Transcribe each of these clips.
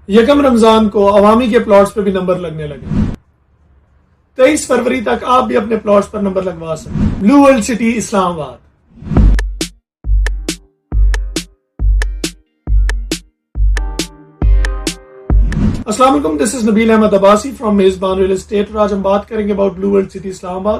یکم رمضان کو عوامی کے پلاٹس پہ بھی نمبر لگنے لگے۔ 23 فروری تک آپ بھی اپنے پلاٹس پر نمبر لگوا سکتے ہیں۔ بلو ورلڈ سٹی اسلام آباد۔ السلام علیکم، this is Nabeel Ahmed Abbasi from Mezban real estate, اور آج ہم بات کریں گے about Blue World City Islamabad.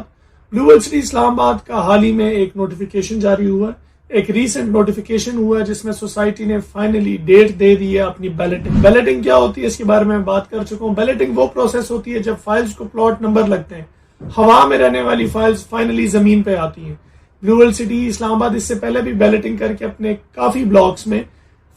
Blue World City اسلام آباد کا حال ہی میں ایک نوٹیفیکیشن جاری ہوا ہے، ایک ریسنٹ نوٹیفیکیشن ہوا ہے جس میں سوسائٹی نے فائنلی ڈیٹ دے دی ہے اپنی بیلٹنگ۔ بیلٹنگ کیا ہوتی ہے اس کے بارے میں بات کر چکا ہوں۔ بیلٹنگ وہ پروسیس ہوتی ہے جب فائلز کو پلاٹ نمبر لگتے ہیں، ہوا میں رہنے والی فائلز فائنلی زمین پہ آتی ہیں۔ بلو ورلڈ سٹی اسلام آباد اس سے پہلے بھی بیلٹنگ کر کے اپنے کافی بلاکس میں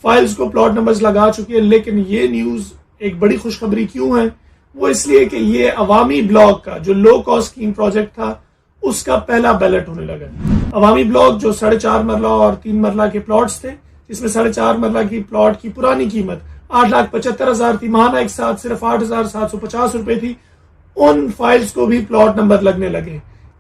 فائلز کو پلاٹ نمبرز لگا چکی ہے، لیکن یہ نیوز ایک بڑی خوشخبری کیوں ہے؟ وہ اس لیے کہ یہ عوامی بلاک کا جو لو کاسٹ اسکیم پروجیکٹ تھا اس کا پہلا بیلٹ ہونے لگا۔ عوامی بلاک جو 4.5 مرلہ اور 3 مرلہ کے پلاٹس تھے، جس میں 4.5 مرلہ کی پلاٹ کی پرانی قیمت 8,75,000 تھی، ماہانہ ایک ساتھ صرف 8,750 روپے تھی، ان فائلز کو بھی پلاٹ نمبر لگنے لگے۔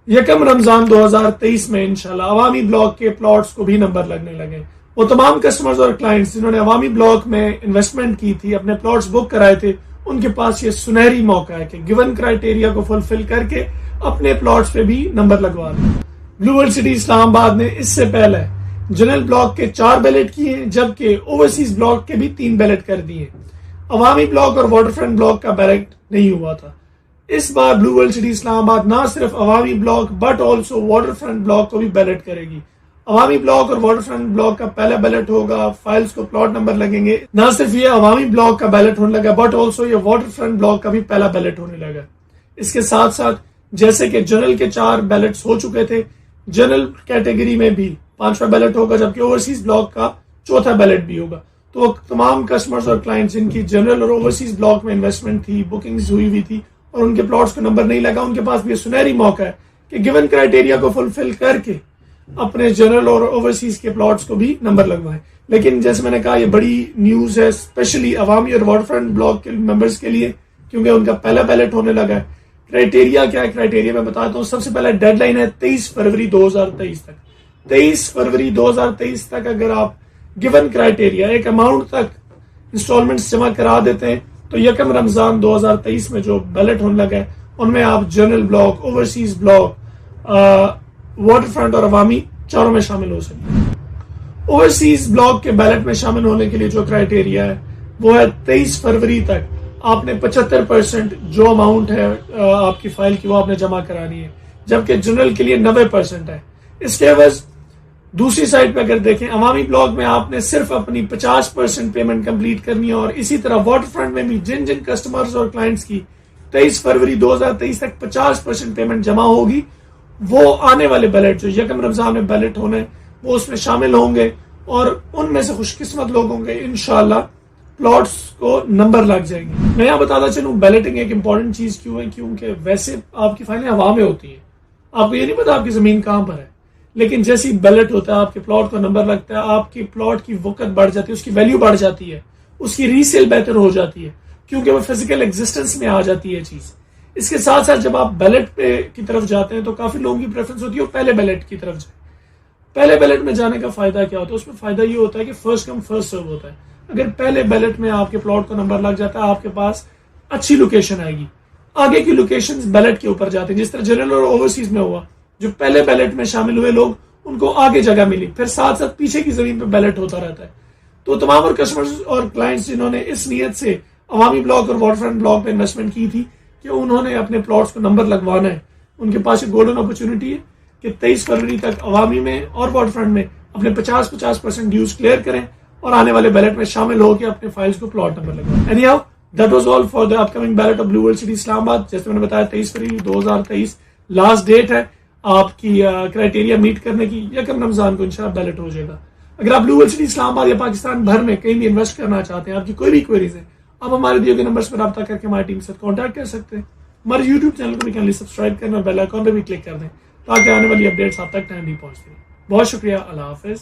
یکم رمضان 2023 میں انشاءاللہ عوامی بلاک کے پلاٹس کو بھی نمبر لگنے لگے۔ وہ تمام کسٹمرز اور کلائنٹس جنہوں نے عوامی بلاک میں انویسٹمنٹ کی تھی، اپنے پلاٹس بک کرائے تھے، ان کے پاس یہ سنہری موقع ہے کہ گیون کرائٹیریا کو فلفل کر کے اپنے پلاٹس پہ بھی نمبر لگوا لیں۔ بلو ورلڈ سٹی اسلام آباد نے اس سے پہلے جنرل بلاک کے 4 بیلٹ کیے ہیں، جبکہ اوورسیز بلاک کے بھی 3 بیلٹ کر دیے۔ عوامی بلاک اور واٹر فرنٹ بلاک کا بیلٹ نہیں ہوا تھا۔ اس بار بلو ورلڈ سٹی اسلام آباد نہ صرف عوامی block but also water front block کو بھی بیلٹ کرے گی۔ عوامی بلاک اور واٹر فرنٹ بلاک کا پہلا بیلٹ ہوگا، فائلز کو پلاٹ نمبر لگیں گے۔ نہ صرف یہ عوامی بلاک کا بیلٹ ہونے لگا بٹ آلسو یہ واٹر فرنٹ بلاک کا بھی پہلا بیلٹ ہونے لگا۔ اس کے ساتھ ساتھ جیسے کہ جنرل کے 4 بیلٹس ہو چکے تھے، جنرل کیٹیگری میں بھی 5واں بیلٹ ہوگا، جبکہ اوورسیز بلاک کا 4تھا بیلٹ بھی ہوگا۔ تو تمام کسٹمرز اور کلائنٹس جن کی جنرل اور اوورسیز بلاک میں انویسٹمنٹ تھی، بکنگز ہوئی تھی اور ان کے پلاٹس کو نمبر نہیں لگا، ان کے پاس بھی یہ سنہری موقع ہے کہ گیون کرائٹیریا کو فلفل کر کے اپنے جنرل اور اوورسیز کے پلاٹس کو بھی نمبر لگوائیں۔ لیکن جیسے میں نے کہا یہ بڑی نیوز ہے اسپیشلی عوامی اور واٹر فرنٹ بلاک کے ممبرز کے لیے، کیونکہ ان کا پہلا بیلٹ ہونے لگا ہے۔ کرائٹیریا کیا ہے؟ کرائٹیریا میں بتاتا ہوں۔ سب سے پہلے ڈیڈ لائن ہے 23 فروری 2023 تک۔ 23 فروری 2023 تک اگر آپ گیون کرائٹیریا ایک اماؤنٹ تک انسٹالمنٹس جمع کرا دیتے ہیں تو یکم رمضان 2023 میں جو بیلٹ ہونے لگا ہے ان میں آپ general block, overseas block, water front اور عوامی چاروں میں شامل ہو سکتے ہیں۔ اوورسیز بلاک کے بیلٹ میں شامل ہونے کے لیے جو کرائٹیریا ہے وہ ہے 23 فروری تک آپ نے 75% جو اماؤنٹ ہے آپ کی فائل کی وہ آپ نے جمع کرانی ہے، جبکہ جنرل کے لیے 90% ہے۔ اس کے عوض دوسری سائڈ پہ اگر دیکھیں، عوامی بلاک میں آپ نے صرف اپنی 50% پیمنٹ کمپلیٹ کرنی ہے، اور اسی طرح واٹر فرنٹ میں بھی جن کسٹمرز اور کلائنٹس کی 23 فروری 2023 تک 50% پیمنٹ جمع ہوگی، وہ آنے والے بیلٹ جو یکم رمضان میں بیلٹ ہونے وہ اس میں شامل ہوں گے، اور ان میں سے خوش قسمت لوگ ہوں گے انشاءاللہ پلاٹس کو نمبر لگ جائیں گے۔ میں یہاں بتاتا چلوں بیلٹنگ ایک امپورٹنٹ چیز کیوں ہے، کیونکہ ویسے آپ کی فائلیں ہوا میں ہوتی ہیں، آپ کو یہ نہیں پتا آپ کی زمین کہاں پر ہے، لیکن جیسی بیلٹ ہوتا ہے آپ کے پلاٹ کو نمبر لگتا ہے، آپ کی پلاٹ کی وقت بڑھ جاتی ہے، اس کی ویلیو بڑھ جاتی ہے، اس کی ریسیل بہتر ہو جاتی ہے، کیونکہ وہ فزیکل ایگزسٹنس میں آ جاتی ہے چیز۔ اس کے ساتھ ساتھ جب آپ بیلٹ پہ کی طرف جاتے ہیں تو کافی لوگوں کی پریفرنس ہوتی ہے وہ پہلے بیلٹ کی طرف جائیں۔ پہلے بیلٹ میں جانے کا فائدہ کیا ہوتا ہے؟ اس میں فائدہ یہ ہوتا ہے کہ فرسٹ کم فرسٹ سرو ہوتا ہے۔ اگر پہلے بیلٹ میں آپ کے پلاٹ کو نمبر لگ جاتا ہے، آپ کے پاس اچھی لوکیشن آئے گی، آگے کی لوکیشنز بیلٹ کے اوپر جاتے ہیں، جس طرح جنرل اور اوورسیز میں ہوا، جو پہلے بیلٹ میں شامل ہوئے لوگ ان کو آگے جگہ ملی، پھر ساتھ ساتھ پیچھے کی زمین پہ بیلٹ ہوتا رہتا ہے۔ تو تمام اور کسٹمرز اور کلائنٹس جنہوں نے اس نیت سے عوامی بلاک اور واٹر فرنٹ بلاک پہ انویسٹمنٹ کی تھی کہ انہوں نے اپنے پلاٹس کو نمبر لگوانا ہے، ان کے پاس ایک گولڈن اپرچونٹی ہے کہ 23 فروری تک عوامی میں اور واٹر فرنٹ میں اپنے 50% ڈیوز کلیئر کریں اور آنے والے بیلٹ میں شامل ہو کے اپنے فائلز کو پلاٹ نمبر لگوائیں۔ Anyhow that was all for the upcoming belt of Blue World City Islamabad. جیسے میں نے بتایا 23 فروری 2023 لاسٹ ڈیٹ ہے آپ کی کرائٹیریا میٹ کرنے کی، یکم رمضان کو انشاءاللہ بیلٹ ہو جائے گا۔ اگر آپ بلو ورلڈ سٹی اسلام آباد یا پاکستان بھر میں کہیں بھی انویسٹ کرنا چاہتے ہیں، آپ کی کوئی بھی کوئریز ہے، آپ ہمارے دیے گئے نمبرز پر رابطہ کر کے ہماری ٹیم سے کانٹیکٹ کر سکتے ہیں۔ ہمارے یوٹیوب چینل کو بھی کینلی سبسکرائب کرنا اور بیل آئیکن پہ بھی کلک کر دیں تاکہ آنے والی اپڈیٹس آپ تک ٹائم بھی پہنچتی ہیں۔ بہت شکریہ، اللہ حافظ۔